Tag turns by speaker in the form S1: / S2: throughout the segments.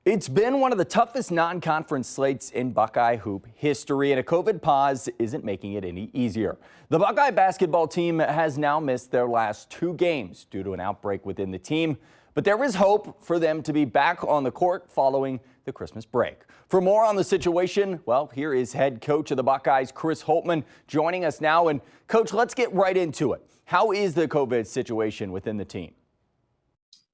S1: It's been one of the toughest non-conference slates in Buckeye hoop history, and a COVID pause isn't making it any easier. The Buckeye basketball team has now missed their last 2 games due to an outbreak within the team, but there is hope for them to be back on the court following the Christmas break. For more on the situation, well, here is head coach of the Buckeyes, Chris Holtmann, joining us now. And Coach, let's get right into it. How is the COVID situation within the team?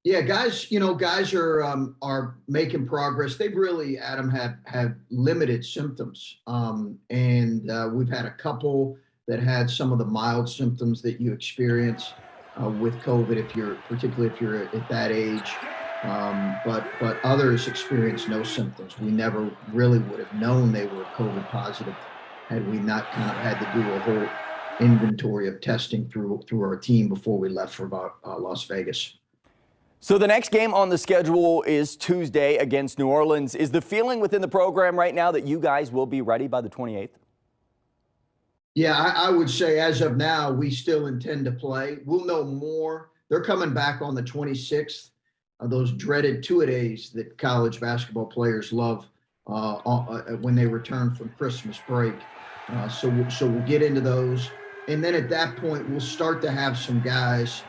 S2: Yeah, guys, guys are making progress. They've really, Adam, have limited symptoms, and we've had a couple that had some of the mild symptoms that you experience with COVID, particularly if you're at that age. But others experience no symptoms. We never really would have known they were COVID positive had we not kind of had to do a whole inventory of testing through our team before we left for Las Vegas.
S1: So the next game on the schedule is Tuesday against New Orleans. Is the feeling within the program right now that you guys will be ready by the 28th?
S2: Yeah, I would say as of now, we still intend to play. We'll know more. They're coming back on the 26th, those dreaded two-a-days that college basketball players love when they return from Christmas break. So we'll get into those. And then at that point, we'll start to have some guys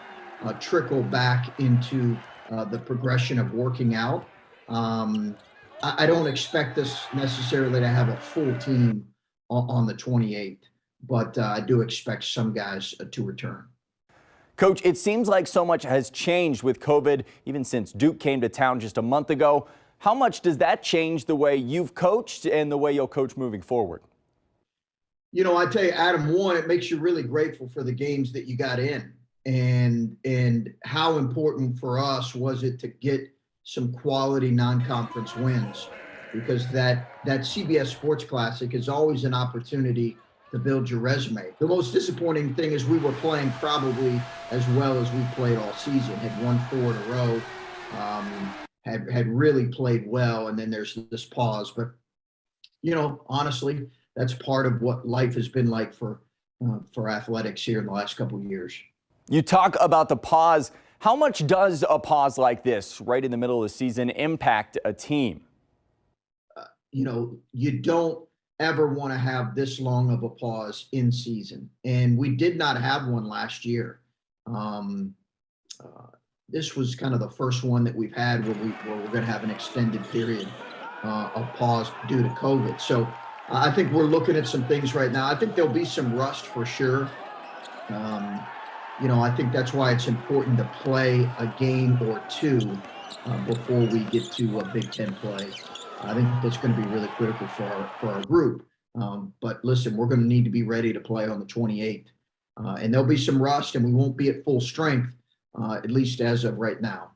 S2: trickle back into the progression of working out. I don't expect us necessarily to have a full team on the 28th, but I do expect some guys to return.
S1: Coach, it seems like so much has changed with COVID, even since Duke came to town just a month ago. How much does that change the way you've coached and the way you'll coach moving forward?
S2: I tell you, Adam, one, it makes you really grateful for the games that you got in. And how important for us was it to get some quality non-conference wins, because that CBS Sports Classic is always an opportunity to build your resume. The most disappointing thing is we were playing probably as well as we played all season, had won 4 in a row, had really played well, and then there's this pause. But honestly, that's part of what life has been like for athletics here in the last couple of years.
S1: You talk about the pause. How much does a pause like this right in the middle of the season impact a team?
S2: You don't ever want to have this long of a pause in season. And we did not have one last year. This was kind of the first one that we've had where we're going to have an extended period of pause due to COVID. So I think we're looking at some things right now. I think there'll be some rust for sure. I think that's why it's important to play a game or two before we get to a Big Ten play. I think that's going to be really critical for our group. But listen, we're going to need to be ready to play on the 28th. And there'll be some rust, and we won't be at full strength, at least as of right now.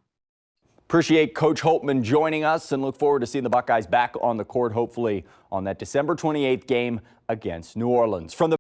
S1: Appreciate Coach Holtmann joining us and look forward to seeing the Buckeyes back on the court, hopefully on that December 28th game against New Orleans. From the